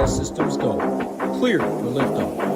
All systems go. Clear for liftoff.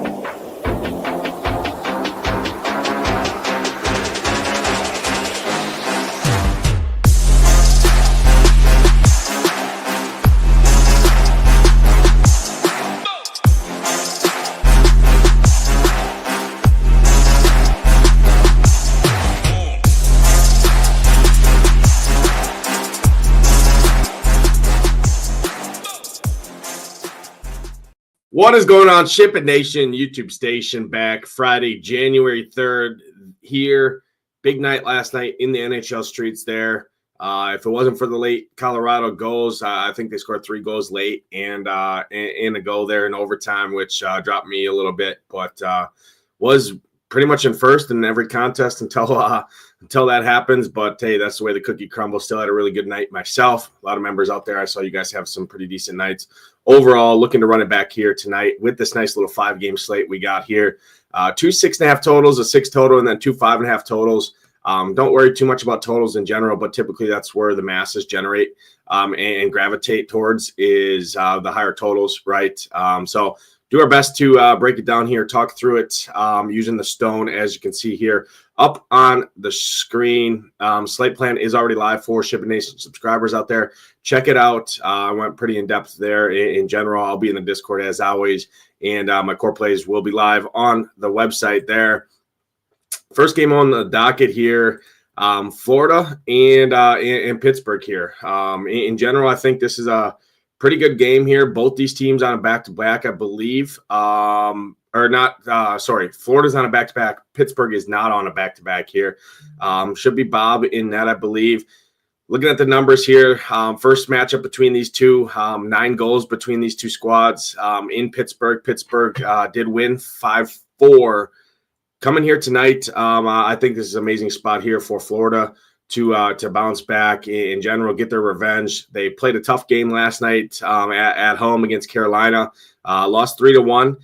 What is going on, SHIPIT Nation YouTube station? Back Friday, January 3rd here. Big night last night in the NHL streets there. If it wasn't for the late Colorado goals, I think they scored 3 goals late and a goal there in overtime, which dropped me a little bit, but was pretty much in first in every contest until that happens. But hey, that's the way the cookie crumbles. Still had a really good night myself. A lot of members out there. I saw you guys have some pretty decent nights. Overall, looking to run it back here tonight with this nice little 5-game slate we got here. 2 6.5 totals, a 6 total, and then 2 5.5 totals. Don't worry too much about totals in general, but typically that's where the masses generate and gravitate towards is the higher totals, right? So do our best to break it down here, talk through it using the stone, as you can see here up on the screen. Slate plan is already live for SHIPIT Nation subscribers out there. Check it out. I went pretty in depth there in general. I'll be in the Discord as always, and my core plays will be live on the website there. First game on the docket here, Florida and Pittsburgh here. In general, I think this is a pretty good game here. Both these teams on a back-to-back, I believe. Florida's on a back-to-back. Pittsburgh is not on a back-to-back here. Should be Bob in that, I believe. Looking at the numbers here, first matchup between these two, 9 goals between these two squads in Pittsburgh. Pittsburgh did win 5-4. Coming here tonight, I think this is an amazing spot here for Florida to bounce back in general, get their revenge. They played a tough game last night at home against Carolina, lost 3-1.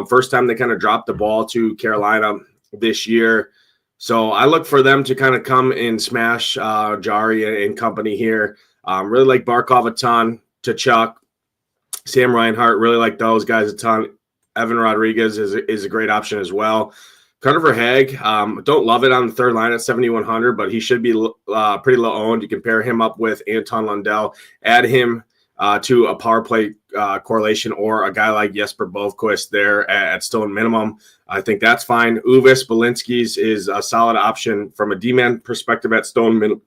First time they kind of dropped the ball to Carolina this year. So I look for them to kind of come and smash Jari and company here. Really like Barkov a ton, Tkachuk, Sam Reinhart, really like those guys a ton. Evan Rodriguez is a great option as well. Carter Verhaeghe, don't love it on the third line at 7,100, but he should be pretty low owned. You can pair him up with Anton Lundell, add him to a power play correlation, or a guy like Jesper Bovqvist there at Stone minimum. I think that's fine. Uvis Belinskis is a solid option from a D-man perspective at Stone minimum.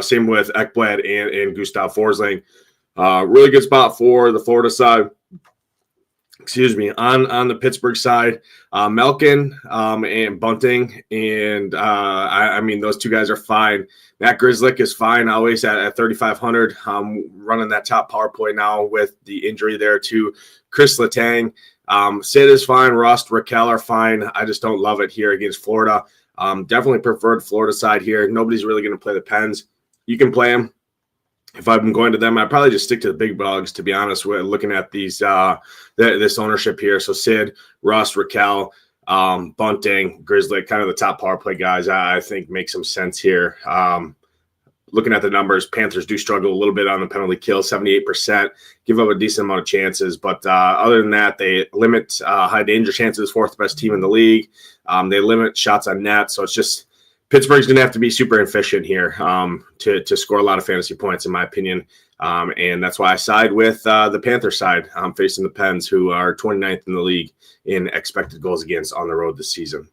Same with Ekblad and Gustav Forsling. Really good spot for the Florida side. Excuse me, on the Pittsburgh side, Malkin and Bunting, and I mean, those two guys are fine. Matt Grzelcyk is fine, always at 3,500. Running that top power play now with the injury there to Chris Letang. Sid is fine. Rust, Raquel are fine. I just don't love it here against Florida. Definitely preferred Florida side here. Nobody's really going to play the Pens. You can play them. If I've been going to them, I'd probably just stick to the big dogs, to be honest, with looking at these this ownership here. So Sid, Russ, Raquel, Bunting, Grzelcyk, kind of the top power play guys, I think make some sense here. Looking at the numbers, Panthers do struggle a little bit on the penalty kill, 78%, give up a decent amount of chances. But other than that, they limit high danger chances, 4th best team in the league. They limit shots on net. So it's just Pittsburgh's going to have to be super efficient here to score a lot of fantasy points, in my opinion. And that's why I side with the Panther side, facing the Pens, who are 29th in the league in expected goals against on the road this season.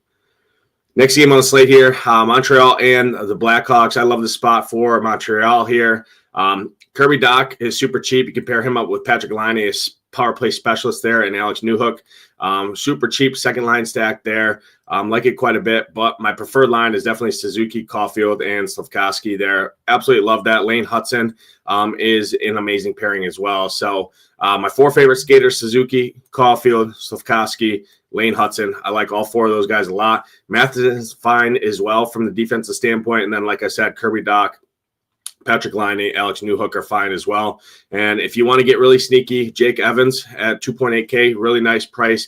Next game on the slate here, Montreal and the Blackhawks. I love the spot for Montreal here. Kirby Dach is super cheap. You can pair him up with Patrick Laine, a power play specialist there, and Alex Newhook. Super cheap second line stack there. Like it quite a bit, but my preferred line is definitely Suzuki, Caulfield, and Slafkovsky there. Absolutely love that. Lane Hudson is an amazing pairing as well. So my 4 favorite skaters, Suzuki, Caulfield, Slafkovsky, Lane Hudson. I like all 4 of those guys a lot. Matheson is fine as well from the defensive standpoint. And then, like I said, Kirby Dach, Patrick Laine, Alex Newhook are fine as well. And if you want to get really sneaky, Jake Evans at 2.8K, really nice price.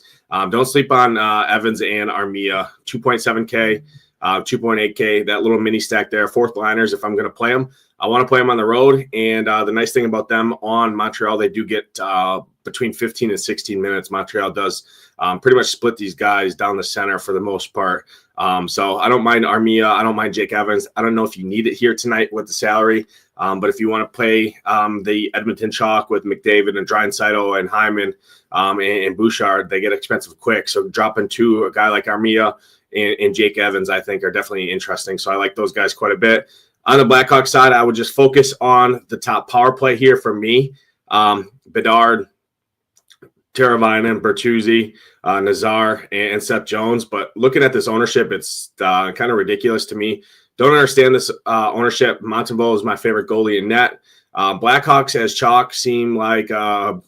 Don't sleep on Evans and Armia, 2.7K, 2.8K, that little mini stack there. 4th liners, if I'm going to play them, I want to play them on the road. And the nice thing about them on Montreal, they do get between 15 and 16 minutes. Montreal does pretty much split these guys down the center for the most part. So I don't mind Armia. I don't mind Jake Evans. I don't know if you need it here tonight with the salary. But if you want to play the Edmonton chalk with McDavid and Draisaitl and Hyman and Bouchard, they get expensive quick. So dropping to a guy like Armia and Jake Evans, I think, are definitely interesting. So I like those guys quite a bit. On the Blackhawks side, I would just focus on the top power play here for me. Bedard, Teravainen, Bertuzzi, Nazar, and Seth Jones. But looking at this ownership, it's kind of ridiculous to me. Don't understand this ownership. Montembeault is my favorite goalie in net. Blackhawks as chalk seem like a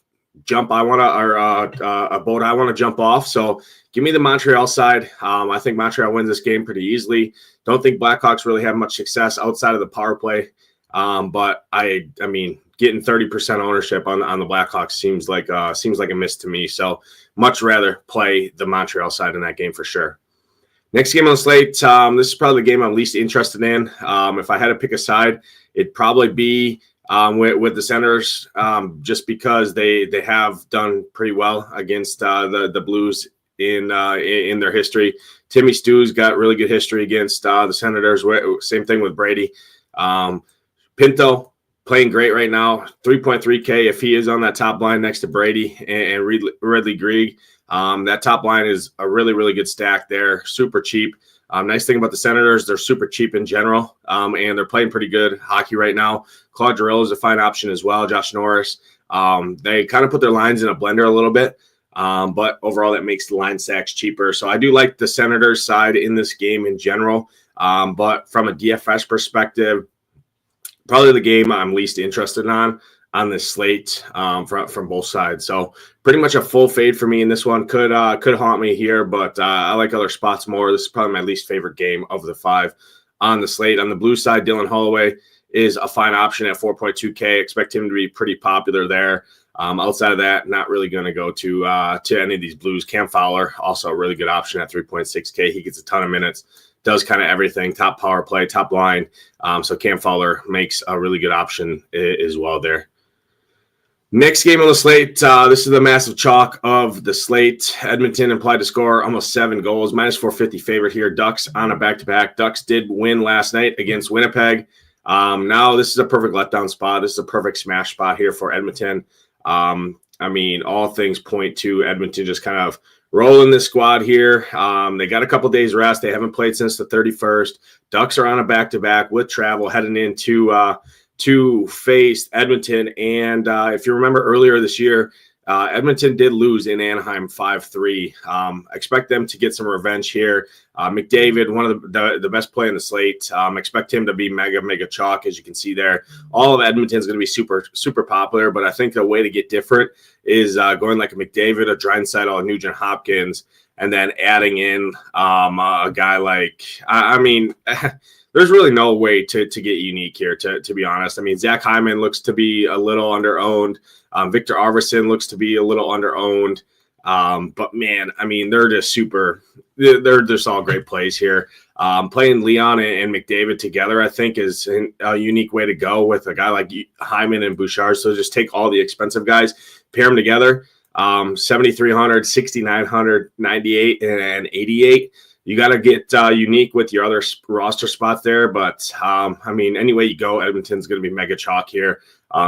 boat I want to jump off. So give me the Montreal side. I think Montreal wins this game pretty easily. Don't think Blackhawks really have much success outside of the power play. But I mean, getting 30% ownership on the Blackhawks seems like a miss to me. So much rather play the Montreal side in that game for sure. Next game on the slate, this is probably the game I'm least interested in. If I had to pick a side, it'd probably be with the Senators, just because they have done pretty well against the Blues in their history. Timmy Stew's got really good history against the Senators. Same thing with Brady. Pinto playing great right now, 3.3K if he is on that top line next to Brady and Ridley Greig. That top line is a really, really good stack there. Super cheap. Nice thing about the Senators, they're super cheap in general, and they're playing pretty good hockey right now. Claude Giroux is a fine option as well. Josh Norris. They kind of put their lines in a blender a little bit, but overall that makes the line stacks cheaper. So I do like the Senators side in this game in general, but from a DFS perspective, probably the game I'm least interested on this slate from both sides. So pretty much a full fade for me in this one. Could haunt me here, but I like other spots more. This is probably my least favorite game of the 5 on the slate. On the blue side, Dylan Holloway is a fine option at 4.2K. Expect him to be pretty popular there. Outside of that, not really going to go to any of these Blues. Cam Fowler, also a really good option at 3.6K. He gets a ton of minutes. Does kind of everything, top power play, top line. So Cam Fowler makes a really good option as well there. Next game on the slate, this is the massive chalk of the slate. Edmonton implied to score almost 7 goals, minus 450 favorite here. Ducks on a back-to-back. Ducks did win last night against Winnipeg. Now this is a perfect letdown spot. This is a perfect smash spot here for Edmonton. I mean, all things point to Edmonton just kind of rolling this squad here. They got a couple days rest. They haven't played since the 31st. Ducks are on a back-to-back with travel heading into to face Edmonton. And if you remember earlier this year, Edmonton did lose in Anaheim 5-3. Expect them to get some revenge here. McDavid, one of the best play in the slate. Expect him to be mega chalk, as you can see there. All of Edmonton is going to be super popular, but I think the way to get different is going like a McDavid, a Draisaitl, a Nugent Hopkins, and then adding in a guy like, I mean, there's really no way to get unique here, to be honest. I mean, Zach Hyman looks to be a little under-owned. Victor Arvidsson looks to be a little under-owned. But, man, I mean, they're just all great plays here. Playing Leon and McDavid together, I think, is a unique way to go with a guy like Hyman and Bouchard. So just take all the expensive guys, pair them together. 7,300, 6,900, 98, and 88. You got to get unique with your other roster spots there. But, I mean, any way you go, Edmonton's going to be mega chalk here.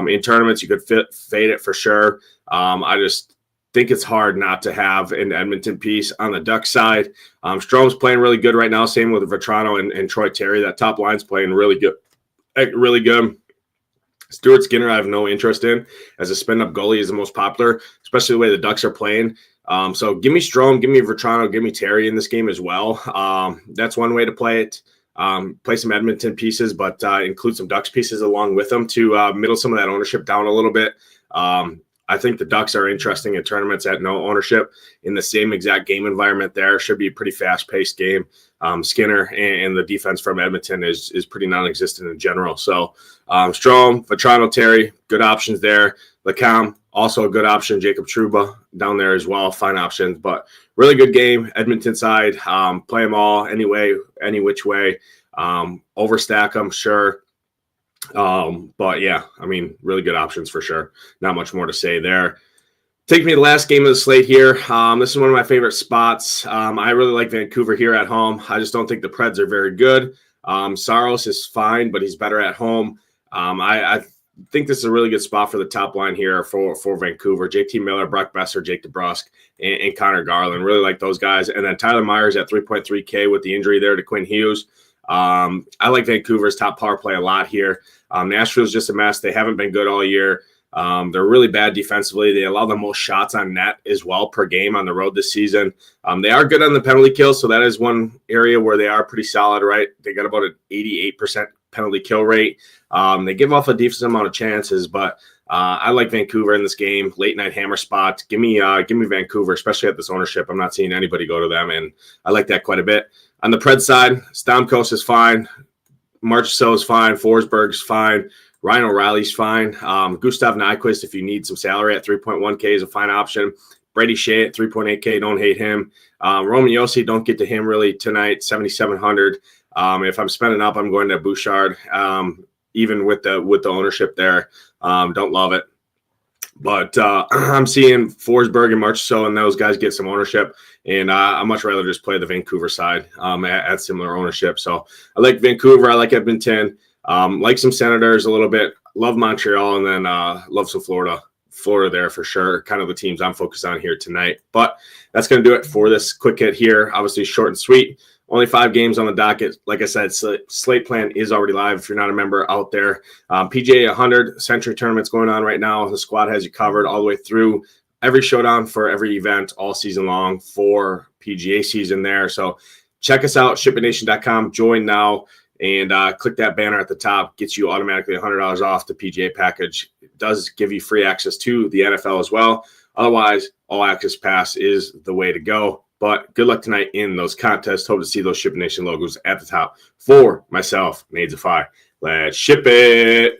In tournaments, you could fade it for sure. I just think it's hard not to have an Edmonton piece on the Ducks side. Strom's playing really good right now. Same with Vetrano and Troy Terry. That top line's playing really good. Really good. Stuart Skinner, I have no interest in as a spin-up goalie is the most popular, especially the way the Ducks are playing. So give me Strome, give me Vetrano, give me Terry in this game as well. That's one way to play it. Play some Edmonton pieces, but include some Ducks pieces along with them to middle some of that ownership down a little bit. I think the Ducks are interesting in tournaments at no ownership in the same exact game environment there. Should be a pretty fast-paced game. Skinner and the defense from Edmonton is pretty non-existent in general. So Strome, Vetrano, Terry, good options there. Lacombe, also a good option. Jacob Trouba down there as well. Fine options, but really good game. Edmonton side, play them all anyway, any which way. Overstack them, sure. But yeah, I mean, really good options for sure. Not much more to say there. Take me to the last game of the slate here. This is one of my favorite spots. I really like Vancouver here at home. I just don't think the Preds are very good. Saros is fine, but he's better at home. I think this is a really good spot for the top line here for Vancouver. JT Miller, Brock Besser, Jake DeBrusk, and Connor Garland. Really like those guys. And then Tyler Myers at 3.3K with the injury there to Quinn Hughes. I like Vancouver's top power play a lot here. Nashville's just a mess. They haven't been good all year. They're really bad defensively. They allow the most shots on net as well per game on the road this season. They are good on the penalty kill, so that is one area where they are pretty solid, right? They got about an 88% penalty kill rate. They give off a decent amount of chances, but I like Vancouver in this game. Late night hammer spot. Give me Vancouver, especially at this ownership. I'm not seeing anybody go to them, and I like that quite a bit. On the Pred side, Stamkos is fine. Marchessault is fine. Forsberg's fine. Ryan O'Reilly's fine. Gustav Nyquist, if you need some salary at 3.1K, is a fine option. Brady Shea at 3.8K, don't hate him. Roman Josi, don't get to him really tonight, 7,700. If I'm spending up, I'm going to Bouchard, even with the ownership there. Don't love it. But I'm seeing Forsberg and Marchessault and those guys get some ownership, and I'd much rather just play the Vancouver side at similar ownership. So I like Vancouver. I like Edmonton. Like some Senators a little bit. Love Montreal, and then love some Florida. Florida there for sure. Kind of the teams I'm focused on here tonight. But that's going to do it for this quick hit here. Obviously short and sweet. Only 5 games on the docket. Like I said, slate plan is already live if you're not a member out there. PGA 100 Century Tournament's going on right now. The squad has you covered all the way through every showdown for every event all season long for PGA season there. So check us out, SHIPITNation.com. Join now. And click that banner at the top. Gets you automatically $100 off the PGA package. It does give you free access to the NFL as well. Otherwise, All Access Pass is the way to go. But good luck tonight in those contests. Hope to see those Ship Nation logos at the top. For myself, Nadesify. Let's ship it.